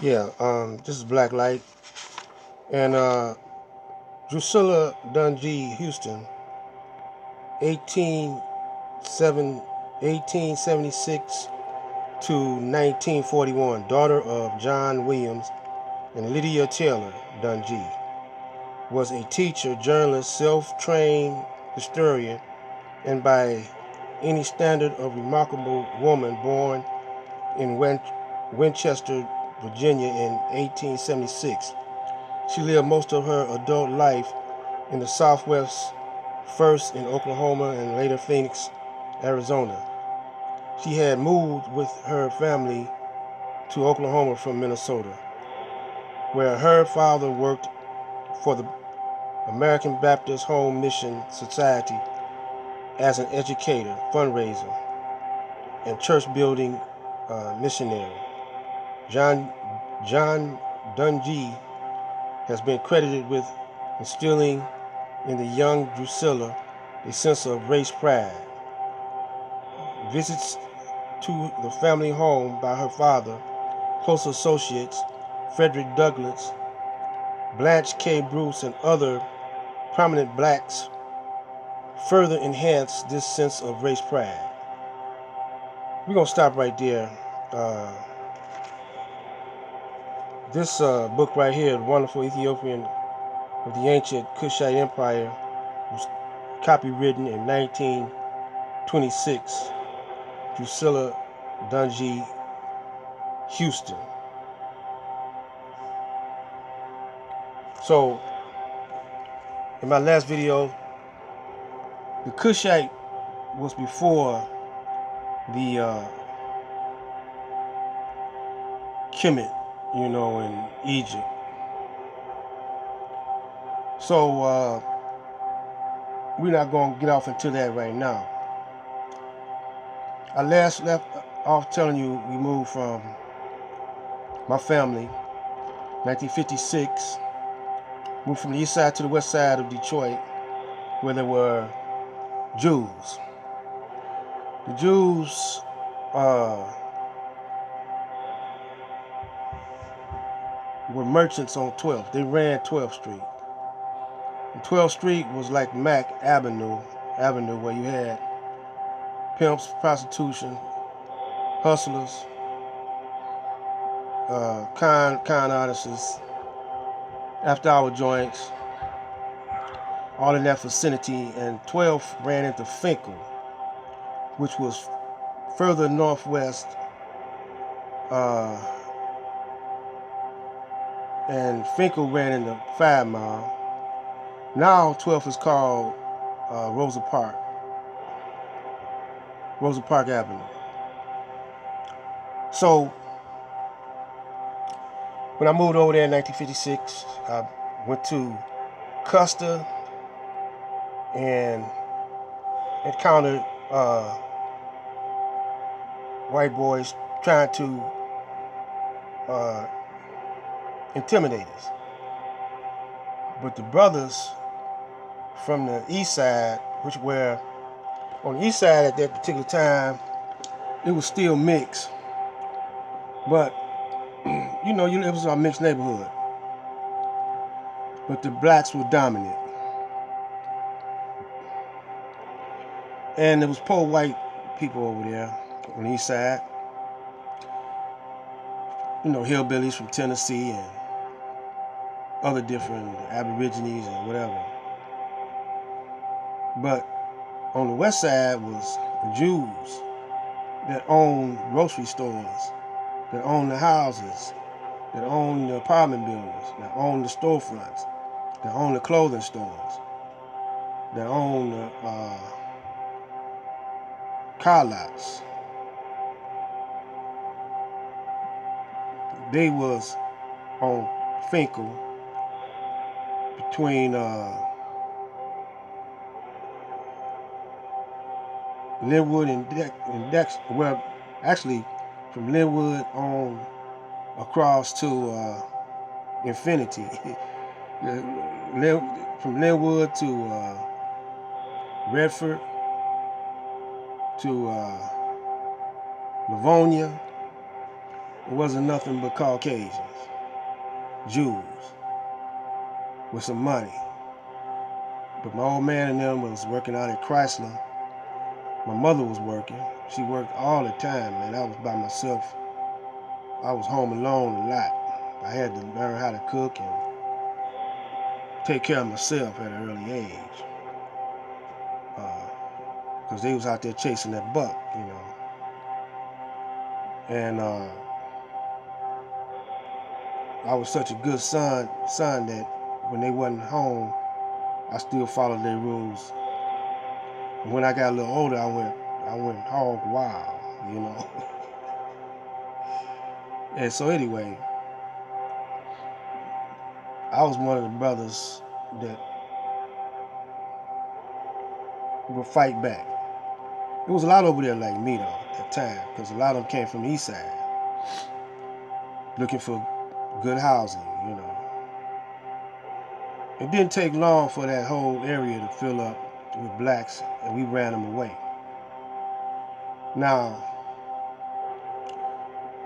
Yeah, this is Black Light. And Drusilla Dungy Houston, 1876 to 1941, daughter of John Williams and Lydia Taylor Dungy, was a teacher, journalist, self-trained historian, and by any standard of remarkable woman born in Winchester, Virginia in 1876. She lived most of her adult life in the Southwest, first in Oklahoma and later Phoenix, Arizona. She had moved with her family to Oklahoma from Minnesota, where her father worked for the American Baptist Home Mission Society as an educator, fundraiser, and church building missionary. John, John Dungy has been credited with instilling in the young Drusilla a sense of race pride. Visits to the family home by her father, close associates Frederick Douglass, Blanche K. Bruce, and other prominent blacks further enhanced this sense of race pride. We're going to stop right there. Uh, this book right here, The Wonderful Ethiopian of the Ancient Kushite Empire, was copywritten in 1926. Drusilla Dungy Houston. So, in my last video, the Kushite was before the Kemet, in Egypt. So we're not going to get off into that right now. I last left off telling you we moved from my family, 1956, moved from the east side to the west side of Detroit, where there were Jews. The Jews were merchants on 12th. They ran 12th Street. And 12th Street was like Mack Avenue, where you had pimps, prostitution, hustlers, con artists, after hour joints, all in that vicinity. And 12th ran into Finkel, which was further northwest, and Finkel ran into 5 Mile. Now 12th is called Rosa Park Avenue. So when I moved over there in 1956, I went to Custer and encountered white boys trying to intimidate us. But the brothers from the east side, which were on the east side at that particular time, it was still mixed. But it was a mixed neighborhood. But the blacks were dominant. And there was poor white people over there on the east side. Hillbillies from Tennessee and other different aborigines and whatever. But on the west side was Jews that owned grocery stores, that owned the houses, that owned the apartment buildings, that owned the storefronts, that owned the clothing stores, that owned the car lots. They was on Finkel between Linwood and Dex. Well, actually, from Linwood on across to Infinity. From Linwood to Redford to Livonia it wasn't nothing but Caucasians, Jews, with some money. But my old man and them was working out at Chrysler. My mother was working. She worked all the time, man. I was by myself. I was home alone a lot. I had to learn how to cook and take care of myself at an early age. Because they was out there chasing that buck, you know. And I was such a good son that when they wasn't home, I still followed their rules. And when I got a little older, I went hog wild, you know. And so anyway, I was one of the brothers that would fight back. There was a lot over there like me though at the time, because a lot of them came from the east side, looking for good housing, you know. It didn't take long for that whole area to fill up with blacks, and we ran them away. Now,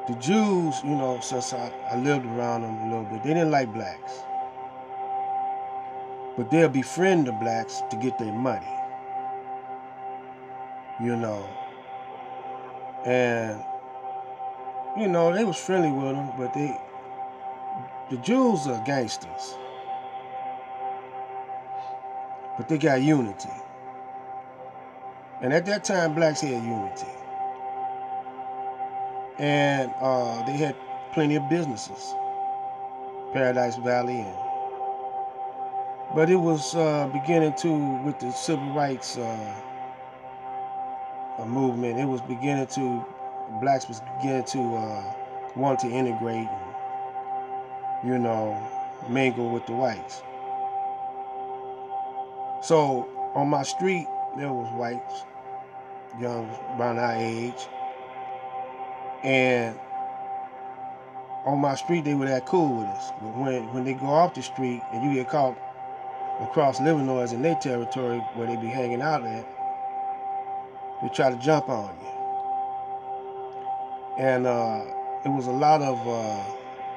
the Jews, you know, since I lived around them a little bit, they didn't like blacks. But they'll befriend the blacks to get their money, you know. And, you know, they was friendly with them, but the Jews are gangsters. But they got unity. And at that time, blacks had unity. And they had plenty of businesses, Paradise Valley. But it was beginning to, with the civil rights movement, it was beginning to, blacks was beginning to want to integrate and, you know, mingle with the whites. So on my street, there was whites, young, around our age. And on my street, they were that cool with us. But when they go off the street and you get caught across Illinois in their territory where they be hanging out at, they try to jump on you. And it was a lot of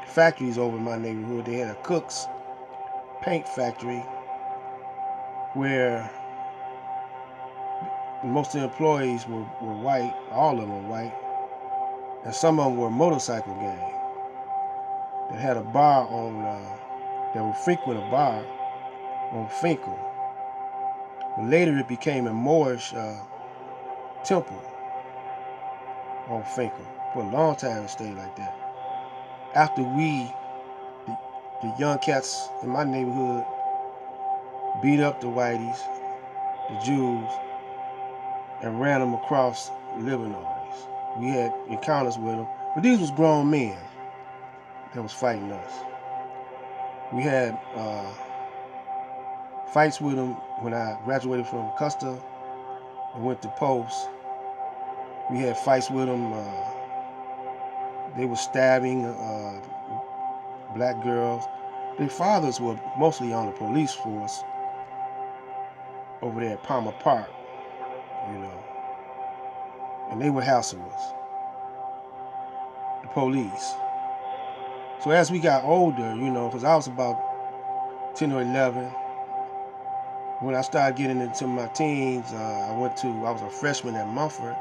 factories over in my neighborhood. They had a Cook's paint factory where most of the employees were white. All of them were white. And some of them were a motorcycle gang that had a bar on, that would frequent a bar on Finkel. But later it became a Moorish temple on Finkel. For a long time it stayed like that. After the young cats in my neighborhood, beat up the whiteys, the Jews, and ran them across Illinois. We had encounters with them, but these was grown men that was fighting us. We had fights with them when I graduated from Custer and went to Post. We had fights with them. They were stabbing black girls. Their fathers were mostly on the police force over there at Palmer Park, you know. And they were hassling us, the police. So as we got older, you know, because I was about 10 or 11, when I started getting into my teens, I was a freshman at Mumford.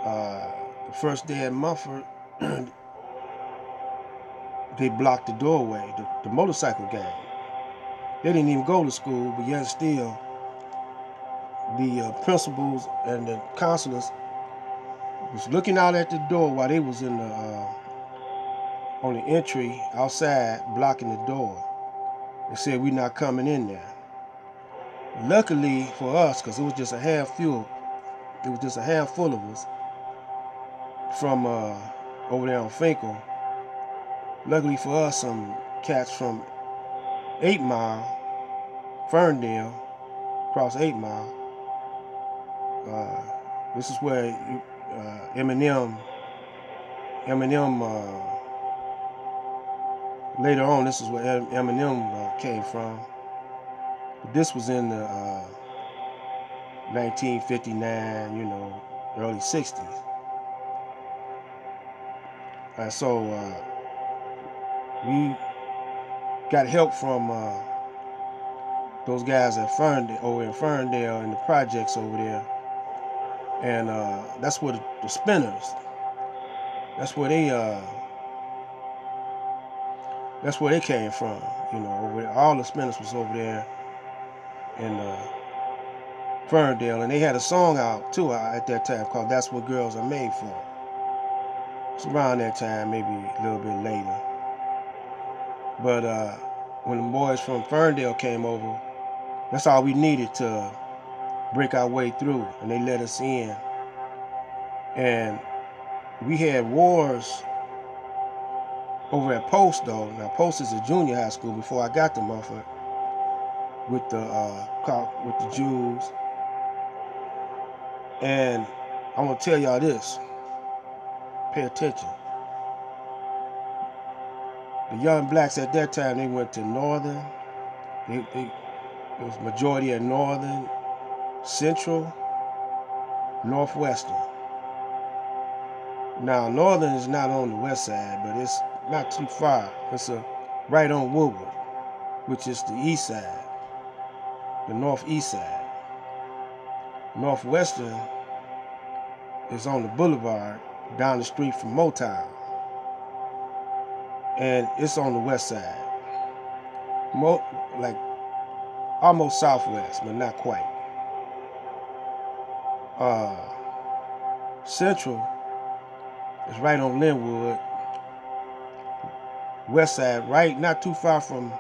The first day at Mumford, they blocked the doorway, the motorcycle gang. They didn't even go to school, but yet still, the principals and the counselors was looking out at the door while they was in the on the entry outside, blocking the door, and said we're not coming in there. Luckily for us, because it was just a handful of us from over there on Finkel. Luckily for us, some cats from 8 Mile, Ferndale, across 8 Mile. This is where Eminem. Later on, this is where Eminem came from. But this was in the 1959, you know, early 60s. And so we got help from those guys at Ferndale, over in Ferndale, in the projects over there, and that's where the spinners. That's where they came from. You know, over there, all the spinners was over there in Ferndale, and they had a song out too at that time called "That's What Girls Are Made For." It's around that time, maybe a little bit later. But when the boys from Ferndale came over, that's all we needed to break our way through, and they let us in. And we had wars over at Post though. Now Post is a junior high school before I got to Mumford with the Jews. And I'm gonna tell y'all this. Pay attention. The young blacks at that time, they went to Northern. It was majority at Northern, Central, Northwestern. Now Northern is not on the west side, but it's not too far. It's right on Woodward, which is the east side, the northeast side. Northwestern is on the boulevard down the street from Motown, and it's on the west side, like almost southwest, but not quite. Central is right on Linwood, west side, right not too far from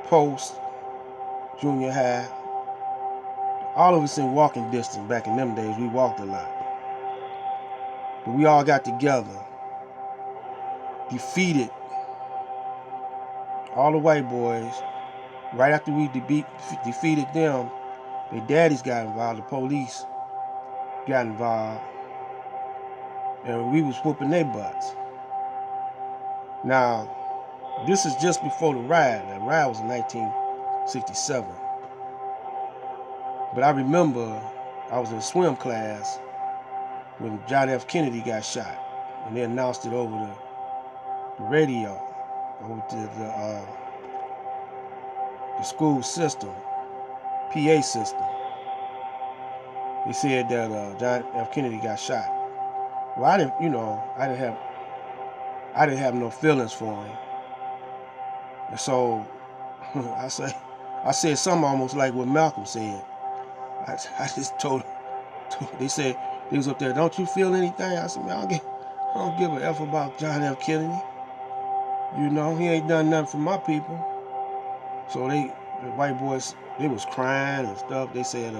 Post, Junior High. All of us in walking distance. Back in them days, we walked a lot. But we all got together, defeated all the white boys. Right after we defeated them, their daddies got involved, the police got involved, and we was whooping their butts. Now, this is just before the riot. The riot was in 1967. But I remember I was in swim class when John F. Kennedy got shot, and they announced it over the radio, over to the school system, PA system. They said that John F. Kennedy got shot. Well, I didn't have no feelings for him, and so I said something almost like what Malcolm said. I just told. They said they was up there. Don't you feel anything? I said, man, I don't give a f about John F. Kennedy. You know, he ain't done nothing for my people. So the white boys, they was crying and stuff. They said,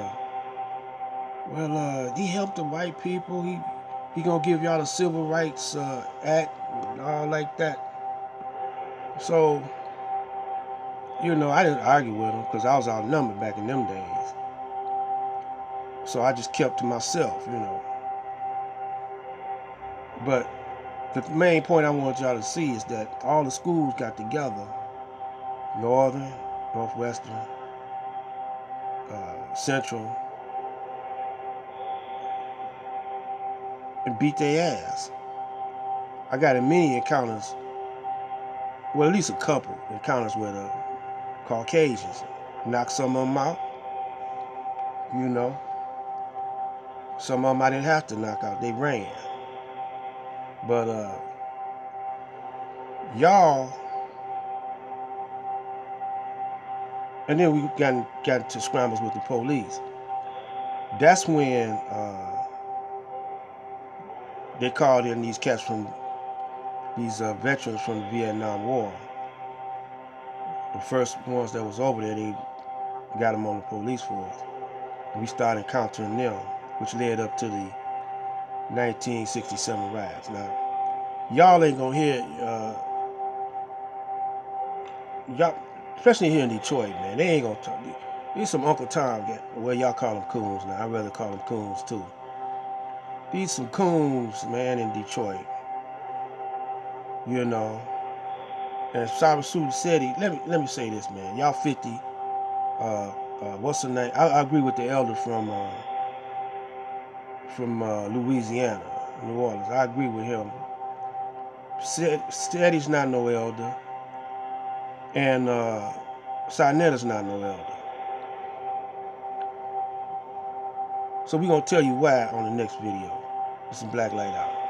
he helped the white people. He gonna give y'all the Civil Rights Act and all like that. So, you know, I didn't argue with them because I was outnumbered back in them days. So I just kept to myself, you know. But the main point I want y'all to see is that all the schools got together, Northern, Northwestern, Central, and beat their ass. I got in many encounters, well, at least a couple encounters with Caucasians. Knocked some of them out, you know. Some of them I didn't have to knock out, they ran. But y'all, and then we got into scrambles with the police. That's when they called in these cats from these veterans from the Vietnam War. The first ones that was over there, they got them on the police force. And we started encountering them, which led up to the 1967 riots. Now, y'all ain't gonna hear, y'all, especially here in Detroit, man, they ain't gonna talk. These some Uncle Tom, well, y'all call them coons now. I'd rather call them coons too. These some coons, man, in Detroit. You know. And Cyberspace City, let me say this, man. Y'all 50. What's the name? I agree with the elder from Louisiana, New Orleans. I agree with him. Steady's not no elder, and Sinetta's not no elder. So we're gonna tell you why on the next video. This is Black Light Out.